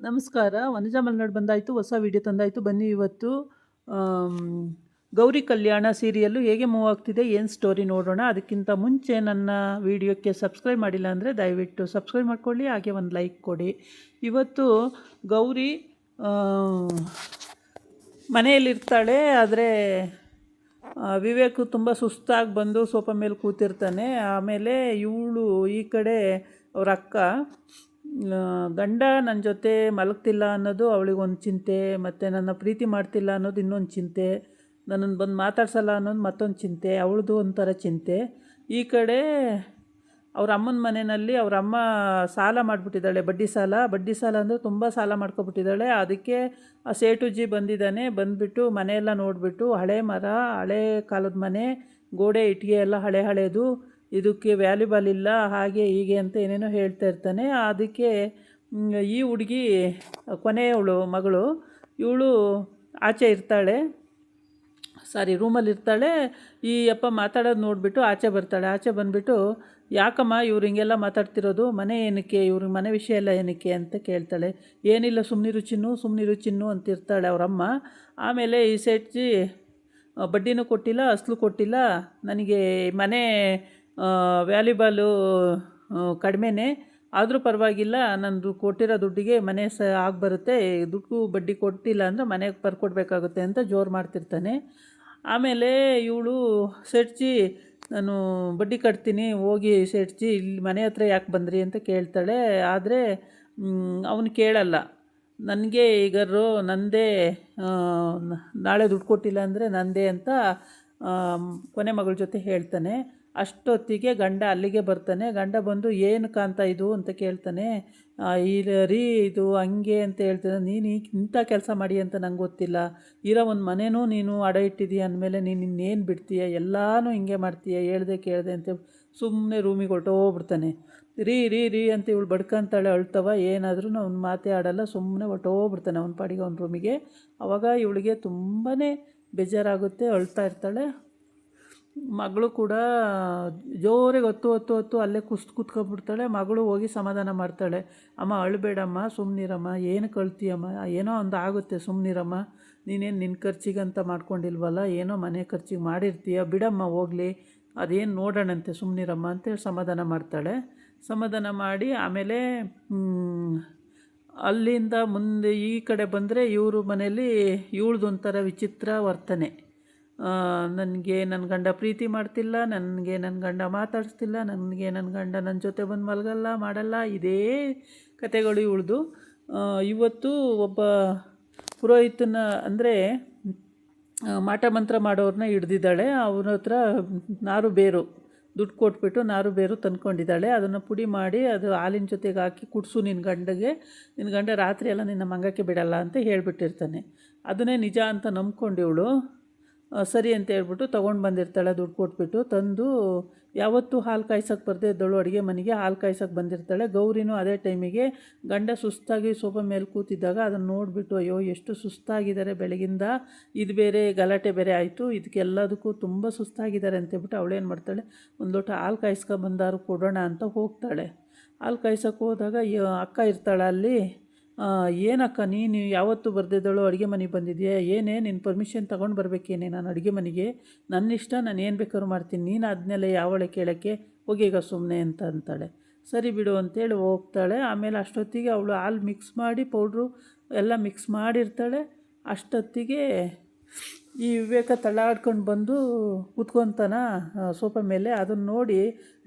ನಮಸ್ಕಾರ. ವನಜಾ ಮಲೆನಾಡು ಬಂದಾಯಿತು, ಹೊಸ ವಿಡಿಯೋ ತಂದಾಯಿತು. ಬನ್ನಿ ಇವತ್ತು ಗೌರಿ ಕಲ್ಯಾಣ ಸೀರಿಯಲ್ಲು ಹೇಗೆ ಮೂವ್ ಆಗ್ತಿದೆ, ಏನು ಸ್ಟೋರಿ ನೋಡೋಣ. ಅದಕ್ಕಿಂತ ಮುಂಚೆ ನನ್ನ ವಿಡಿಯೋಕ್ಕೆ ಸಬ್ಸ್ಕ್ರೈಬ್ ಮಾಡಿಲ್ಲ ಅಂದರೆ ದಯವಿಟ್ಟು ಸಬ್ಸ್ಕ್ರೈಬ್ ಮಾಡ್ಕೊಳ್ಳಿ, ಹಾಗೆ ಒಂದು ಲೈಕ್ ಕೊಡಿ. ಇವತ್ತು ಗೌರಿ ಮನೆಯಲ್ಲಿರ್ತಾಳೆ. ಆದರೆ ವಿವೇಕ್ ತುಂಬ ಸುಸ್ತಾಗಿ ಬಂದು ಸೋಫಾ ಮೇಲೆ ಕೂತಿರ್ತಾನೆ. ಆಮೇಲೆ ಇವಳು ಈ ಕಡೆ ಅವ್ರ ಅಕ್ಕ ಗಂಡ ನನ್ನ ಜೊತೆ ಮಲಗ್ತಿಲ್ಲ ಅನ್ನೋದು ಅವಳಿಗೊಂದು ಚಿಂತೆ, ಮತ್ತು ನನ್ನ ಪ್ರೀತಿ ಮಾಡ್ತಿಲ್ಲ ಅನ್ನೋದು ಇನ್ನೊಂದು ಚಿಂತೆ, ನನ್ನನ್ನು ಬಂದು ಮಾತಾಡ್ಸಲ್ಲ ಅನ್ನೋದು ಮತ್ತೊಂದು ಚಿಂತೆ, ಅವಳದು ಒಂಥರ ಚಿಂತೆ. ಈ ಕಡೆ ಅವ್ರ ಅಮ್ಮನ ಮನೆಯಲ್ಲಿ ಅವ್ರ ಅಮ್ಮ ಸಾಲ ಮಾಡಿಬಿಟ್ಟಿದ್ದಾಳೆ, ಬಡ್ಡಿ ಸಾಲ ಅಂದರೆ ತುಂಬ ಸಾಲ ಮಾಡ್ಕೊಬಿಟ್ಟಿದ್ದಾಳೆ. ಅದಕ್ಕೆ ಆ ಸೇಟುಜಿ ಬಂದಿದ್ದಾನೆ. ಬಂದುಬಿಟ್ಟು ಮನೆಯೆಲ್ಲ ನೋಡಿಬಿಟ್ಟು ಹಳೆ ಮರ, ಹಳೆ ಕಾಲದ ಮನೆ, ಗೋಡೆ ಇಟ್ಟಿಗೆ ಎಲ್ಲ ಹಳೇದು, ಇದಕ್ಕೆ ವ್ಯಾಲ್ಯೂಬಲ್ ಇಲ್ಲ, ಹಾಗೆ ಹೀಗೆ ಅಂತ ಏನೇನೋ ಹೇಳ್ತಾ ಇರ್ತಾನೆ. ಅದಕ್ಕೆ ಈ ಹುಡುಗಿ ಕೊನೆಯವಳು ಮಗಳು, ಇವಳು ಆಚೆ ಇರ್ತಾಳೆ, ರೂಮಲ್ಲಿ ಇರ್ತಾಳೆ. ಈ ಅಪ್ಪ ಮಾತಾಡೋದು ನೋಡಿಬಿಟ್ಟು ಆಚೆ ಬರ್ತಾಳೆ. ಆಚೆ ಬಂದುಬಿಟ್ಟು, ಯಾಕಮ್ಮ ಇವ್ರು ಹಿಂಗೆಲ್ಲ ಮಾತಾಡ್ತಿರೋದು, ಮನೆ ಏನಕ್ಕೆ, ಇವ್ರಿಗೆ ಮನೆ ವಿಷಯ ಎಲ್ಲ ಏನಕ್ಕೆ ಅಂತ ಕೇಳ್ತಾಳೆ. ಏನಿಲ್ಲ, ಸುಮ್ಮನಿರು ಚಿನ್ನು ಅಂತಿರ್ತಾಳೆ ಅವರಮ್ಮ. ಆಮೇಲೆ ಈ ಸೇಟ್ಜಿ ಬಡ್ಡಿನೂ ಕೊಟ್ಟಿಲ್ಲ, ಅಸಲು ಕೊಟ್ಟಿಲ್ಲ, ನನಗೆ ಮನೆ ವ್ಯಾಲ್ಯೂಬಲು ಕಡಿಮೆನೇ, ಆದರೂ ಪರವಾಗಿಲ್ಲ, ನಂದು ಕೊಟ್ಟಿರೋ ದುಡ್ಡಿಗೆ ಮನೆ ಬರುತ್ತೆ, ದುಡ್ಡು ಬಡ್ಡಿ ಕೊಟ್ಟಿಲ್ಲ ಅಂದರೆ ಮನೆಗೆ ಬರ್ಕೊಡ್ಬೇಕಾಗುತ್ತೆ ಅಂತ ಜೋರು ಮಾಡ್ತಿರ್ತಾನೆ. ಆಮೇಲೆ ಇವಳು ಸೇಟ್ಜಿ, ನಾನು ಬಡ್ಡಿ ಕಟ್ತೀನಿ, ಹೋಗಿ ಸೇಟ್ಜಿ ಇಲ್ಲಿ ಮನೆ ಹತ್ರ ಯಾಕೆ ಬಂದ್ರಿ ಅಂತ ಕೇಳ್ತಾಳೆ. ಆದರೆ ಅವನು ಕೇಳಲ್ಲ. ನನಗೆ ಈಗರು ನಂದೇ, ನಾಳೆ ದುಡ್ಡು ಕೊಟ್ಟಿಲ್ಲ ಅಂದರೆ ನಂದೇ ಅಂತ ಕೊನೆ ಮಗಳ ಜೊತೆ ಹೇಳ್ತಾನೆ. ಅಷ್ಟೊತ್ತಿಗೆ ಗಂಡ ಅಲ್ಲಿಗೆ ಬರ್ತಾನೆ. ಗಂಡ ಬಂದು, ಏನು ಕಾಂತ ಇದು ಅಂತ ಕೇಳ್ತಾನೆ. ರೀ ಇದು ಹಂಗೆ ಅಂತ ಹೇಳ್ತಾನೆ. ನೀನು ಇಂಥ ಕೆಲಸ ಮಾಡಿ ಅಂತ ನಂಗೆ ಗೊತ್ತಿಲ್ಲ, ಇರೋ ಒಂದು ಮನೆಯೂ ನೀನು ಅಡ ಇಟ್ಟಿದೀಯ ಅಂದಮೇಲೆ ನೀನು ಇನ್ನೇನು ಬಿಡ್ತೀಯ, ಎಲ್ಲನೂ ಹಿಂಗೆ ಮಾಡ್ತೀಯ, ಹೇಳ್ದೆ ಕೇಳಿದೆ ಅಂತ ಸುಮ್ಮನೆ ರೂಮಿಗೆ ಹೊರ್ಟೋಗ್ಬಿಡ್ತಾನೆ. ರೀ ಅಂತ ಇವಳು ಬಡ್ಕೊಂತಾಳೆ, ಅಳ್ತವ. ಏನಾದ್ರೂ ಅವ್ನು ಮಾತೇ ಆಡಲ್ಲ, ಸುಮ್ಮನೆ ಹೊರ್ಟೋಗ್ಬಿಡ್ತಾನೆ ಅವನ ಪಾಡಿಗೆ ಅವನ ರೂಮಿಗೆ. ಆವಾಗ ಇವಳಿಗೆ ತುಂಬಾ ಬೇಜಾರಾಗುತ್ತೆ, ಅಳ್ತಾ ಇರ್ತಾಳೆ. ಮಗಳು ಕೂಡ ಜೋರಿಗೆ ಹೊತ್ತು ಅಲ್ಲೇ ಕೂತ್ಕೊಂಡ್ಬಿಡ್ತಾಳೆ. ಮಗಳು ಹೋಗಿ ಸಮಾಧಾನ ಮಾಡ್ತಾಳೆ. ಅಮ್ಮ ಅಳಬೇಡಮ್ಮ, ಸುಮ್ಮನಿರಮ್ಮ, ಏನು ಕಳ್ತೀಯಮ್ಮ, ಏನೋ ಒಂದು ಆಗುತ್ತೆ, ಸುಮ್ಮನಿರಮ್ಮ, ನೀನೇನು ನಿನ್ನ ಖರ್ಚಿಗಂತ ಮಾಡ್ಕೊಂಡಿಲ್ವಲ್ಲ, ಏನೋ ಮನೆ ಖರ್ಚಿಗೆ ಮಾಡಿರ್ತೀಯ, ಬಿಡಮ್ಮ ಹೋಗಲಿ, ಅದೇನು ನೋಡೋಣಂತೆ, ಸುಮ್ಮನಿರಮ್ಮ ಅಂತೇಳಿ ಸಮಾಧಾನ ಮಾಡ್ತಾಳೆ. ಸಮಾಧಾನ ಮಾಡಿ ಆಮೇಲೆ ಅಲ್ಲಿಂದ ಮುಂದೆ ಈ ಕಡೆ ಬಂದರೆ ಇವರು ಮನೆಯಲ್ಲಿ ಇವಳ್ದೊಂಥರ ವಿಚಿತ್ರ ವರ್ತನೆ. ನನಗೆ ನನ್ನ ಗಂಡ ಪ್ರೀತಿ ಮಾಡ್ತಿಲ್ಲ, ನನಗೆ ನನ್ನ ಗಂಡ ಮಾತಾಡಿಸ್ತಿಲ್ಲ, ನನಗೆ ನನ್ನ ಗಂಡ ನನ್ನ ಜೊತೆ ಬಂದು ಮಲಗಲ್ಲ, ಮಾಡಲ್ಲ, ಇದೇ ಕತೆಗಳು ಇವಳ್ದು. ಇವತ್ತು ಒಬ್ಬ ಪುರೋಹಿತನ ಅಂದರೆ ಮಾಟ ಮಂತ್ರ ಮಾಡೋರನ್ನ ಹಿಡ್ದಿದ್ದಾಳೆ. ಅವನ ಹತ್ರ ನಾರು ಬೇರು ದುಡ್ಡು ಕೊಟ್ಬಿಟ್ಟು ನಾರು ಬೇರು ತಂದ್ಕೊಂಡಿದ್ದಾಳೆ. ಅದನ್ನು ಪುಡಿ ಮಾಡಿ ಅದು ಹಾಲಿನ ಜೊತೆಗೆ ಹಾಕಿ ಕುಡಿಸು ನಿನ್ನ ಗಂಡಗೆ, ನಿನ್ನ ಗಂಡ ರಾತ್ರಿ ಎಲ್ಲ ನಿನ್ನ ಮಂಗಕ್ಕೆ ಬಿಡಲ್ಲ ಅಂತ ಹೇಳಿಬಿಟ್ಟಿರ್ತಾನೆ. ಅದನ್ನೇ ನಿಜ ಅಂತ ನಂಬ್ಕೊಂಡಿವಳು ಸರಿ ಅಂತ ಹೇಳ್ಬಿಟ್ಟು ತೊಗೊಂಡು ಬಂದಿರ್ತಾಳೆ. ದುಡ್ಡು ಕೊಟ್ಬಿಟ್ಟು ತಂದು, ಯಾವತ್ತೂ ಹಾಲು ಕಾಯ್ಸೋಕ್ಕೆ ಬರದೇ ಇದ್ದಳು ಅಡುಗೆ ಮನೆಗೆ ಹಾಲು ಕಾಯ್ಸೋಕ್ಕೆ ಬಂದಿರ್ತಾಳೆ. ಗೌರಿನೂ ಅದೇ ಟೈಮಿಗೆ ಗಂಡ ಸುಸ್ತಾಗಿ ಸೋಫಾ ಮೇಲೆ ಕೂತಿದ್ದಾಗ ಅದನ್ನು ನೋಡಿಬಿಟ್ಟು, ಅಯ್ಯೋ ಎಷ್ಟು ಸುಸ್ತಾಗಿದ್ದಾರೆ ಬೆಳಗಿಂದ, ಇದು ಬೇರೆ ಗಲಾಟೆ ಬೇರೆ ಆಯಿತು, ಇದಕ್ಕೆಲ್ಲದಕ್ಕೂ ತುಂಬ ಸುಸ್ತಾಗಿದ್ದಾರೆ ಅಂತೇಳ್ಬಿಟ್ಟು ಅವಳೇನು ಮಾಡ್ತಾಳೆ, ಒಂದು ಲೋಟ ಹಾಲು ಕಾಯಿಸ್ಕೊಂಬಂದಾರು ಕೊಡೋಣ ಅಂತ ಹೋಗ್ತಾಳೆ. ಹಾಲು ಕಾಯ್ಸೋಕ್ಕೆ ಹೋದಾಗ ಅಕ್ಕ ಇರ್ತಾಳೆ ಅಲ್ಲಿ. ಏನಕ್ಕ ನೀನು ಯಾವತ್ತೂ ಬರ್ದಿದ್ದಳು ಅಡುಗೆ ಮನೆಗೆ ಬಂದಿದೆಯಾ, ಏನೇ ನಿನ್ನ ಪರ್ಮಿಷನ್ ತೊಗೊಂಡು ಬರಬೇಕೇನೆ ನಾನು ಅಡುಗೆ ಮನೆಗೆ, ನನ್ನ ಇಷ್ಟ, ನಾನು ಏನು ಬೇಕಾದ್ರೂ ಮಾಡ್ತೀನಿ, ನೀನು ಅದನ್ನೆಲ್ಲ ಯಾವಳೆ ಕೇಳೋಕ್ಕೆ, ಹೋಗೀಗ ಸುಮ್ಮನೆ ಅಂತ ಅಂತಾಳೆ. ಸರಿ ಬಿಡು ಅಂತೇಳಿ ಹೋಗ್ತಾಳೆ. ಆಮೇಲೆ ಅಷ್ಟೊತ್ತಿಗೆ ಅವಳು ಹಾಲು ಮಿಕ್ಸ್ ಮಾಡಿ ಪೌಡ್ರು ಎಲ್ಲ ಮಿಕ್ಸ್ ಮಾಡಿರ್ತಾಳೆ. ಅಷ್ಟೊತ್ತಿಗೆ ಈ ವಿವೇಕ ತಳ್ಳಾಡ್ಕೊಂಡು ಬಂದು ಕೂತ್ಕೊತಾನ ಸೋಫಾ ಮೇಲೆ. ಅದನ್ನು ನೋಡಿ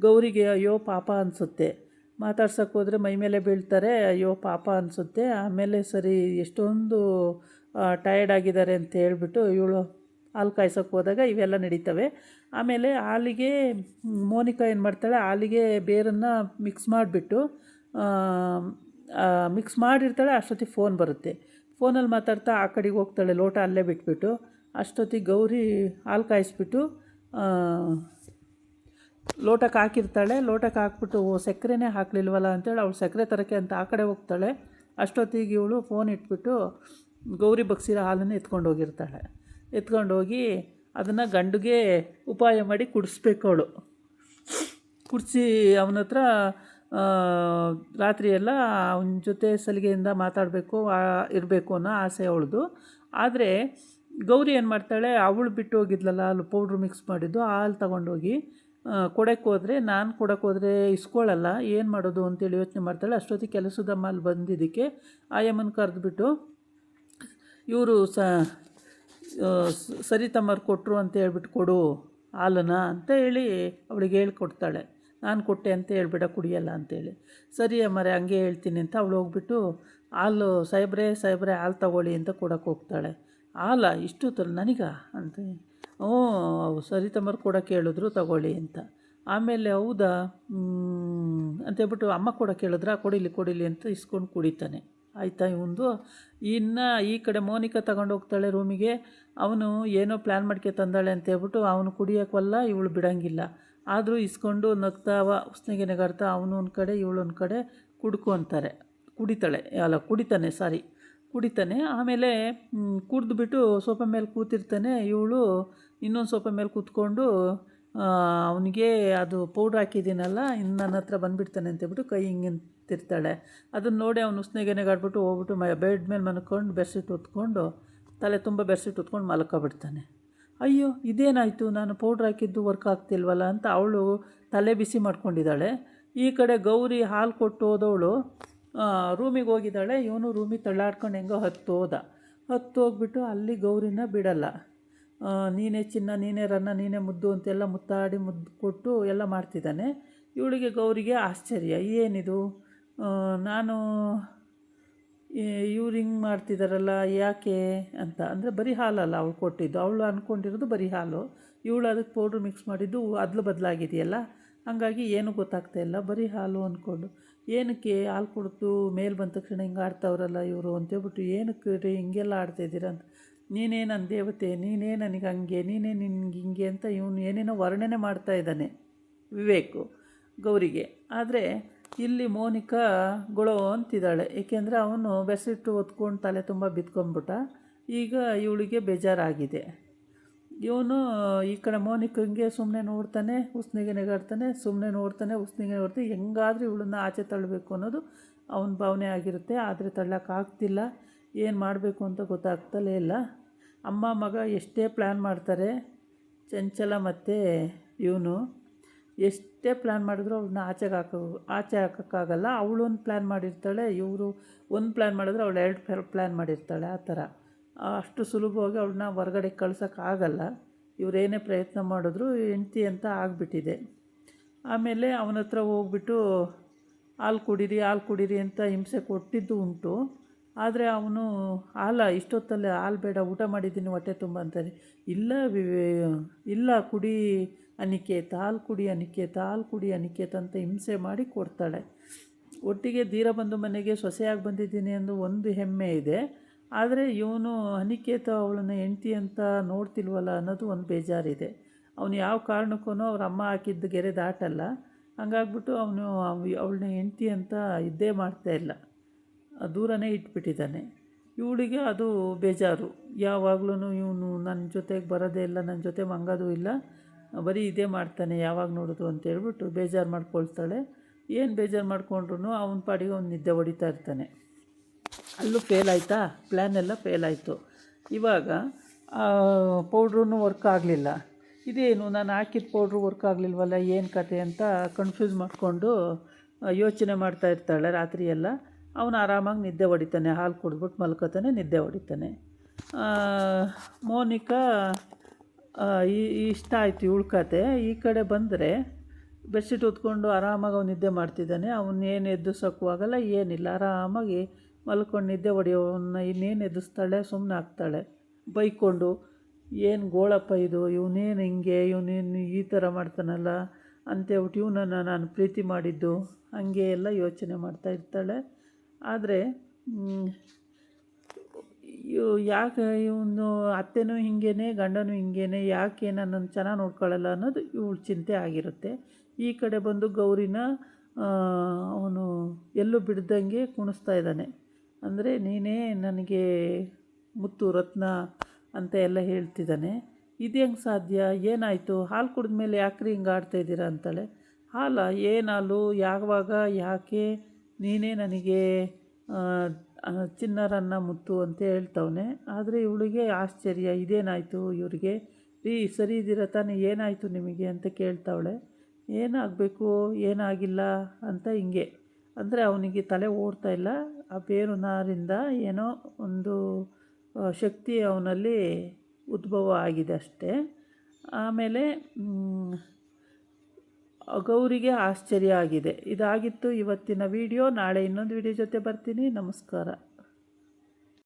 ಗೌರಿಗೆ ಅಯ್ಯೋ ಪಾಪ ಅನಿಸುತ್ತೆ. ಮಾತಾಡ್ಸೋಕ್ಕೆ ಹೋದರೆ ಮೈ ಮೇಲೆ ಬೀಳ್ತಾರೆ, ಅಯ್ಯೋ ಪಾಪ ಅನಿಸುತ್ತೆ. ಆಮೇಲೆ ಸರಿ ಎಷ್ಟೊಂದು ಟಯರ್ಡ್ ಆಗಿದ್ದಾರೆ ಅಂತ ಹೇಳ್ಬಿಟ್ಟು ಇವಳು ಹಾಲು ಕಾಯ್ಸೋಕ್ಕೆ ಹೋದಾಗ ಇವೆಲ್ಲ ನಡೀತವೆ. ಆಮೇಲೆ ಹಾಲಿಗೆ ಮೋನಿಕಾ ಏನು ಮಾಡ್ತಾಳೆ, ಹಾಲಿಗೆ ಬೇರನ್ನು ಮಿಕ್ಸ್ ಮಾಡಿರ್ತಾಳೆ. ಅಷ್ಟೊತ್ತಿಗೆ ಫೋನ್ ಬರುತ್ತೆ. ಫೋನಲ್ಲಿ ಮಾತಾಡ್ತಾ ಆ ಕಡೆಗೆ ಹೋಗ್ತಾಳೆ, ಲೋಟ ಅಲ್ಲೇ ಬಿಟ್ಬಿಟ್ಟು. ಅಷ್ಟೊತ್ತಿಗೆ ಗೌರಿ ಹಾಲು ಕಾಯಿಸ್ಬಿಟ್ಟು ಲೋಟಕ್ಕೆ ಹಾಕಿರ್ತಾಳೆ. ಲೋಟಕ್ಕೆ ಹಾಕ್ಬಿಟ್ಟು ಸಕ್ಕರೆನೇ ಹಾಕಲಿಲ್ವಲ್ಲ ಅಂತೇಳಿ ಅವಳು ಸಕ್ಕರೆ ತರೋಕ್ಕೆ ಅಂತ ಆ ಕಡೆ ಹೋಗ್ತಾಳೆ. ಅಷ್ಟೊತ್ತಿಗೆ ಇವಳು ಫೋನ್ ಇಟ್ಬಿಟ್ಟು ಗೌರಿ ಬಗ್ಸಿರೋ ಹಾಲನ್ನು ಎತ್ಕೊಂಡೋಗಿರ್ತಾಳೆ. ಎತ್ಕೊಂಡೋಗಿ ಅದನ್ನು ಗಂಡಿಗೆ ಉಪಾಯ ಮಾಡಿ ಕುಡಿಸ್ಬೇಕು ಅವಳು. ಕುಡಿಸಿ ಅವನ ಹತ್ರ ರಾತ್ರಿ ಎಲ್ಲ ಅವನ ಜೊತೆ ಸಲಿಗೆಯಿಂದ ಮಾತಾಡಬೇಕು ಇರಬೇಕು ಅನ್ನೋ ಆಸೆ ಅವಳದು. ಆದರೆ ಗೌರಿ ಏನು ಮಾಡ್ತಾಳೆ, ಅವಳು ಬಿಟ್ಟು ಹೋಗಿದ್ಲಲ್ಲ ಹಾಲು ಪೌಡ್ರ್ ಮಿಕ್ಸ್ ಮಾಡಿದ್ದು, ಆ ಹಾಲು ತಗೊಂಡೋಗಿ ಕೊಡೋಕ್ಕೋದ್ರೆ, ನಾನು ಕೊಡೋಕ್ಕೋದ್ರೆ ಇಸ್ಕೊಳ್ಳಲ್ಲ, ಏನು ಮಾಡೋದು ಅಂತೇಳಿ ಯೋಚನೆ ಮಾಡ್ತಾಳೆ. ಅಷ್ಟೊತ್ತಿಗೆ ಕೆಲಸದಮ್ಮ ಅಲ್ಲಿ ಬಂದಿದ್ದಕ್ಕೆ ಆಯಮ್ಮನ ಕರೆದ್ಬಿಟ್ಟು, ಇವರು ಸರಿತಮ್ಮರು ಕೊಟ್ಟರು ಅಂತ ಹೇಳ್ಬಿಟ್ಟು ಕೊಡು ಹಾಲನ್ನ ಅಂತ ಹೇಳಿ ಅವಳಿಗೆ ಹೇಳ್ಕೊಡ್ತಾಳೆ. ನಾನು ಕೊಟ್ಟೆ ಅಂತ ಹೇಳ್ಬೇಡ, ಕುಡಿಯಲ್ಲ ಅಂತೇಳಿ. ಸರಿ ಅಮ್ಮರೆ ಹಂಗೆ ಹೇಳ್ತೀನಿ ಅಂತ ಅವಳು ಹೋಗ್ಬಿಟ್ಟು ಹಾಲು ಸಾಹೇಬ್ರೆ ಹಾಲು ತಗೊಳ್ಳಿ ಅಂತ ಕೊಡೋಕೆ ಹೋಗ್ತಾಳೆ. ಹಾಲ ಇಷ್ಟು ನನಗ ಅಂತ, ಹ್ಞೂ ಸರಿತಮ್ಮರು ಕೊಡೋಕೆ ಹೇಳಿದ್ರು ತಗೊಳ್ಳಿ ಅಂತ. ಆಮೇಲೆ ಹೌದಾ ಅಂತೇಳ್ಬಿಟ್ಟು ಅಮ್ಮ ಕೊಡೋಕೆ ಹೇಳಿದ್ರ, ಕೊಡಿಲಿ ಅಂತ ಇಸ್ಕೊಂಡು ಕುಡಿತಾನೆ. ಆಯಿತಾ ಇವಂದು. ಇನ್ನು ಈ ಕಡೆ ಮೋನಿಕಾ ತಗೊಂಡೋಗ್ತಾಳೆ ರೂಮಿಗೆ. ಅವನು ಏನೋ ಪ್ಲ್ಯಾನ್ ಮಾಡ್ಕೆ ತಂದಾಳೆ ಅಂತೇಳ್ಬಿಟ್ಟು ಅವನು ಕುಡಿಯೋಕ್ಕಲ್ಲ, ಇವಳು ಬಿಡೋಂಗಿಲ್ಲ. ಆದರೂ ಇಸ್ಕೊಂಡು ನಗ್ತಾವ ಉಸ್ನಿಗೆ ನೆಗಾಡ್ತಾ ಅವನು ಒಂದು ಕಡೆ ಇವಳು ಒಂದು ಕಡೆ ಕುಡಿತಾನೆ. ಆಮೇಲೆ ಕುಡಿದ್ಬಿಟ್ಟು ಸೋಫಾ ಮೇಲೆ ಕೂತಿರ್ತಾನೆ. ಇವಳು ಇನ್ನೊಂದು ಸೋಫಾ ಮೇಲೆ ಕೂತ್ಕೊಂಡು ಅವನಿಗೆ ಅದು ಪೌಡ್ರ್ ಹಾಕಿದ್ದೀನಲ್ಲ, ಇನ್ನು ನನ್ನ ಹತ್ರ ಬಂದುಬಿಡ್ತಾನೆ ಅಂತೇಳ್ಬಿಟ್ಟು ಕೈ ಹಿಂಗೆ ತಿರ್ತಾಳೆ. ಅದನ್ನು ನೋಡಿ ಅವನು ಉಸ್ನಿಗೆ ನೆಗಾಡ್ಬಿಟ್ಟು ಹೋಗ್ಬಿಟ್ಟು ಬೆಡ್ ಮೇಲೆ ಮನ್ಕೊಂಡು ಬೆಡ್ಶೀಟ್ ಹೊತ್ಕೊಂಡು ತಲೆ ತುಂಬ ಬೆಡ್ಶೀಟ್ ಹೊತ್ಕೊಂಡು ಮಲ್ಕೊಬಿಡ್ತಾನೆ. ಅಯ್ಯೋ ಇದೇನಾಯಿತು, ನಾನು ಪೌಡ್ರ್ ಹಾಕಿದ್ದು ವರ್ಕ್ ಆಗ್ತಿಲ್ವಲ್ಲ ಅಂತ ಅವಳು ತಲೆ ಬಿಸಿ ಮಾಡ್ಕೊಂಡಿದ್ದಾಳೆ. ಈ ಕಡೆ ಗೌರಿ ಹಾಲು ಕೊಟ್ಟು ಹೋದವಳು ರೂಮಿಗೆ ಹೋಗಿದ್ದಾಳೆ. ಇವನು ರೂಮಿಗೆ ತಳ್ಳಾಡ್ಕೊಂಡು ಹೆಂಗೋ ಹೋಗ್ಬಿಟ್ಟು ಅಲ್ಲಿ ಗೌರಿನ ಬಿಡಲ್ಲ. ನೀನೇ ಚಿನ್ನ, ನೀನೇ ರನ್ನ, ನೀನೇ ಮುದ್ದು ಅಂತೆಲ್ಲ ಮುತ್ತಾಡಿ ಮುದ್ದು ಕೊಟ್ಟು ಎಲ್ಲ ಮಾಡ್ತಿದ್ದಾನೆ. ಇವಳಿಗೆ ಗೌರಿಗೆ ಆಶ್ಚರ್ಯ, ಏನಿದು ನಾನು ಇವ್ರು ಹಿಂಗೆ ಮಾಡ್ತಿದ್ದಾರಲ್ಲ ಯಾಕೆ ಅಂತ. ಅಂದರೆ ಬರೀ ಹಾಲಲ್ಲ ಅವಳು ಕೊಟ್ಟಿದ್ದು, ಅವಳು ಅಂದ್ಕೊಂಡಿರೋದು ಬರೀ ಹಾಲು, ಇವಳು ಅದಕ್ಕೆ ಪೌಡ್ರ್ ಮಿಕ್ಸ್ ಮಾಡಿದ್ದು ಅದಲು ಬದಲಾಗಿದೆಯಲ್ಲ, ಹಾಗಾಗಿ ಏನೂ ಗೊತ್ತಾಗ್ತಾಯಿಲ್ಲ. ಬರೀ ಹಾಲು ಅಂದ್ಕೊಂಡು ಏನಕ್ಕೆ ಹಾಲು ಕೊಡ್ತು ಮೇಲೆ ಬಂದ ತಕ್ಷಣ ಹಿಂಗೆ ಆಡ್ತಾವ್ರಲ್ಲ ಇವರು ಅಂತೇಳ್ಬಿಟ್ಟು, ಏನಕ್ಕೆ ರೀ ಹಿಂಗೆಲ್ಲ ಆಡ್ತಾಯಿದ್ದೀರ ಅಂತ. ನೀನೇ ನನ್ನ ದೇವತೆ, ನೀನೇ ನನಗೆ ಹಂಗೆ, ನೀನೇ ನಿನ್ಗೆ ಹಿಂಗೆ ಅಂತ ಇವನು ಏನೇನೋ ವರ್ಣನೆ ಮಾಡ್ತಾಯಿದ್ದಾನೆ ವಿವೇಕು ಗೌರಿಗೆ. ಆದರೆ ಇಲ್ಲಿ ಮೋನಿಕಾ ಗೊಳೋ ಅಂತಿದ್ದಾಳೆ. ಏಕೆಂದರೆ ಅವನು ಬೆಡ್ಶೀಟು ಹೊತ್ಕೊಂಡು ತಲೆ ತುಂಬ ಬಿತ್ಕೊಂಡ್ಬಿಟ್ಟ. ಈಗ ಇವಳಿಗೆ ಬೇಜಾರಾಗಿದೆ. ಇವನು ಈ ಕಡೆ ಮೋನಿಕಂಗೆ ಸುಮ್ಮನೆ ನೋಡ್ತಾನೆ, ಉಸ್ನಿಗೆ ನೆಗಾಡ್ತಾನೆ, ಉಸ್ನಿಗೆ ನೋಡ್ತಾನೆ. ಹೆಂಗಾದರೂ ಇವಳನ್ನ ಆಚೆ ತಳ್ಳಬೇಕು ಅನ್ನೋದು ಅವನ ಭಾವನೆ ಆಗಿರುತ್ತೆ. ಆದರೆ ತಳ್ಳೋಕ್ಕಾಗ್ತಿಲ್ಲ, ಏನು ಮಾಡಬೇಕು ಅಂತ ಗೊತ್ತಾಗ್ತಲೇ ಇಲ್ಲ. ಅಮ್ಮ ಮಗ ಎಷ್ಟೇ ಪ್ಲ್ಯಾನ್ ಮಾಡ್ತಾರೆ, ಚಂಚಲ ಮತ್ತು ಇವನು ಎಷ್ಟೇ ಪ್ಲ್ಯಾನ್ ಮಾಡಿದ್ರು ಅವಳನ್ನ ಆಚೆ ಹಾಕೋಕ್ಕಾಗಲ್ಲ. ಅವಳು ಒಂದು ಪ್ಲ್ಯಾನ್ ಮಾಡಿರ್ತಾಳೆ, ಇವರು ಒಂದು ಪ್ಲ್ಯಾನ್ ಮಾಡಿದ್ರೆ ಅವಳು 2 ಪ್ಲ್ಯಾನ್ ಮಾಡಿರ್ತಾಳೆ. ಆ ಥರ ಅಷ್ಟು ಸುಲಭವಾಗಿ ಅವಳನ್ನ ಹೊರಗಡೆ ಕಳ್ಸೋಕ್ಕಾಗಲ್ಲ. ಇವರೇನೇ ಪ್ರಯತ್ನ ಮಾಡಿದ್ರು ಹೆಂಡ್ತಿ ಅಂತ ಆಗಿಬಿಟ್ಟಿದೆ. ಆಮೇಲೆ ಅವನ ಹತ್ರ ಹೋಗ್ಬಿಟ್ಟು ಹಾಲು ಕುಡೀರಿ ಅಂತ ಹಿಂಸೆ ಕೊಟ್ಟಿದ್ದು ಉಂಟು. ಆದರೆ ಅವನು ಇಷ್ಟೊತ್ತಲ್ಲೇ ಹಾಲು ಬೇಡ, ಊಟ ಮಾಡಿದ್ದೀನಿ ಹೊಟ್ಟೆ ತುಂಬ ಅಂತಾರೆ. ಇಲ್ಲ ಕುಡಿ ಅನಿಕೇತ, ಹಾಲು ಕುಡಿ ಅನಿಕೇತ ಅಂತ ಹಿಂಸೆ ಮಾಡಿ ಕೊಡ್ತಾಳೆ. ಒಟ್ಟಿಗೆ ಧೀರ ಬಂದು ಮನೆಗೆ ಸೊಸೆಯಾಗಿ ಬಂದಿದ್ದೀನಿ ಎಂದು ಒಂದು ಹೆಮ್ಮೆ ಇದೆ. ಆದರೆ ಇವನು ಅನಿಕೇತ ಅವಳನ್ನ ಹೆಂಡ್ತಿ ಅಂತ ನೋಡ್ತಿಲ್ವಲ್ಲ ಅನ್ನೋದು ಒಂದು ಬೇಜಾರಿದೆ. ಅವನು ಯಾವ ಕಾರಣಕ್ಕೂ ಅವ್ರ ಅಮ್ಮ ಹಾಕಿದ್ದ ಗೆರೆ ದಾಟಲ್ಲ. ಹಂಗಾಗ್ಬಿಟ್ಟು ಅವನು ಅವಳನ್ನ ಹೆಂಡ್ತಿ ಅಂತ ಇದ್ದೇ ಮಾಡ್ತಾಯಿಲ್ಲ, ದೂರನೇ ಇಟ್ಬಿಟ್ಟಿದ್ದಾನೆ. ಇವಳಿಗೆ ಅದು ಬೇಜಾರು. ಯಾವಾಗಲೂ ಇವನು ನನ್ನ ಜೊತೆಗೆ ಬರೋದೇ ಇಲ್ಲ, ನನ್ನ ಜೊತೆ ಮಂಗೋದು ಇಲ್ಲ, ಬರೀ ಇದೇ ಮಾಡ್ತಾನೆ ಯಾವಾಗ ನೋಡೋದು ಅಂತೇಳ್ಬಿಟ್ಟು ಬೇಜಾರು ಮಾಡ್ಕೊಳ್ತಾಳೆ. ಏನು ಬೇಜಾರು ಮಾಡ್ಕೊಂಡ್ರು ಅವನ ಪಾಡಿಗೆ ಅವ್ನು ನಿದ್ದೆ ಹೊಡಿತಾ ಇರ್ತಾನೆ. ಅಲ್ಲೂ ಫೇಲ್ ಆಯಿತಾ, ಪ್ಲ್ಯಾನ್ ಎಲ್ಲ ಫೇಲ್ ಆಯಿತು. ಇವಾಗ ಪೌಡ್ರೂ ವರ್ಕ್ ಆಗಲಿಲ್ಲ. ಇದೇನು ನಾನು ಹಾಕಿದ ಪೌಡ್ರು ವರ್ಕ್ ಆಗಲಿಲ್ವಲ್ಲ, ಏನು ಕತೆ ಅಂತ ಕನ್ಫ್ಯೂಸ್ ಮಾಡಿಕೊಂಡು ಯೋಚನೆ ಮಾಡ್ತಾ ಇರ್ತಾಳೆ ರಾತ್ರಿ ಎಲ್ಲ. ಅವನು ಆರಾಮಾಗಿ ನಿದ್ದೆ ಹೊಡಿತಾನೆ, ಹಾಲು ಕುಡಿದ್ಬಿಟ್ಟು ಮಲ್ಕೋತಾನೆ, ನಿದ್ದೆ ಹೊಡಿತಾನೆ. ಮೋನಿಕಾ ಇಷ್ಟ ಆಯಿತು ಇವಳ ಕತೆ. ಈ ಕಡೆ ಬಂದರೆ ಬೆಡ್ಶೀಟ್ ಹೊತ್ಕೊಂಡು ಆರಾಮಾಗಿ ಅವ್ನು ನಿದ್ದೆ ಮಾಡ್ತಿದ್ದಾನೆ. ಅವನ್ನೇನು ಎದ್ದಿಸೋಕ್ಕೂ ಆಗಲ್ಲ, ಏನಿಲ್ಲ, ಆರಾಮಾಗಿ ಮಲ್ಕೊಂಡು ನಿದ್ದೆ ಹೊಡಿಯೋವನ್ನ ಇನ್ನೇನು ಎದ್ದಿಸ್ತಾಳೆ, ಸುಮ್ಮನೆ ಆಗ್ತಾಳೆ ಬೈಕೊಂಡು. ಏನು ಗೋಳಪ್ಪ ಇದು, ಇವನೇನು ಹಿಂಗೆ, ಇವನೇನು ಈ ಥರ ಮಾಡ್ತಾನಲ್ಲ ಅಂತೇಳ್ಬಿಟ್ಟು ಇವನನ್ನು ನಾನು ಪ್ರೀತಿ ಮಾಡಿದ್ದು ಹಾಗೆ ಎಲ್ಲ ಯೋಚನೆ ಮಾಡ್ತಾ ಇರ್ತಾಳೆ. ಆದರೆ ಯಾಕೆ ಇವನು ಅತ್ತೆನೂ ಹಿಂಗೇನೆ, ಗಂಡನೂ ಹಿಂಗೇನೆ, ಯಾಕೆ ನನ್ನನ್ನು ಚೆನ್ನಾಗಿ ನೋಡ್ಕೊಳ್ಳಲ್ಲ ಅನ್ನೋದು ಇವಳ ಚಿಂತೆ ಆಗಿರುತ್ತೆ. ಈ ಕಡೆ ಬಂದು ಗೌರಿನ ಅವನು ಎಲ್ಲೂ ಬಿಡ್ದಂಗೆ ಕುಣಿಸ್ತಾ ಇದ್ದಾನೆ. ಅಂದರೆ ನೀನೇ ನನಗೆ ಮುತ್ತು ರತ್ನ ಅಂತ ಎಲ್ಲ ಹೇಳ್ತಿದ್ದಾನೆ. ಇದು ಹೆಂಗೆ ಸಾಧ್ಯ, ಏನಾಯಿತು, ಹಾಲು ಕುಡಿದ ಮೇಲೆ ಯಾಕ್ರಿ ಹಿಂಗೆ ಆಡ್ತಾಯಿದ್ದೀರಾ ಅಂತಾಳೆ. ಹಾಲ ಏನು ಹಾಲು ಯಾವಾಗ ಯಾಕೆ ನೀನೇ ನನಗೆ ಚಿನ್ನರನ್ನ ಮುತ್ತು ಅಂತ ಹೇಳ್ತವನೆ. ಆದರೆ ಇವಳಿಗೆ ಆಶ್ಚರ್ಯ, ಇದೇನಾಯಿತು ಇವ್ರಿಗೆ, ಸರಿ ಇದ್ದೀರ ತಾನೇ, ಏನಾಯಿತು ನಿಮಗೆ ಅಂತ ಕೇಳ್ತಾವಳೆ. ಏನಾಗಬೇಕು ಏನಾಗಿಲ್ಲ ಅಂತ ಹಿಂಗೆ ಅಂದರೆ ಅವನಿಗೆ ತಲೆ ಓಡ್ತಾ ಇಲ್ಲ. ಆ ಬೇರು ನಾರಿಂದ ಏನೋ ಒಂದು ಶಕ್ತಿ ಅವನಲ್ಲಿ ಉದ್ಭವ ಆಗಿದೆ ಅಷ್ಟೇ. ಆಮೇಲೆ ಗೌರಿಗೆ ಆಶ್ಚರ್ಯ ಆಗಿದೆ. ಇದಾಗಿತ್ತು ಇವತ್ತಿನ ವಿಡಿಯೋ. ನಾಳೆ ಇನ್ನೊಂದು ವಿಡಿಯೋ ಜೊತೆ ಬರ್ತೀನಿ. ನಮಸ್ಕಾರ.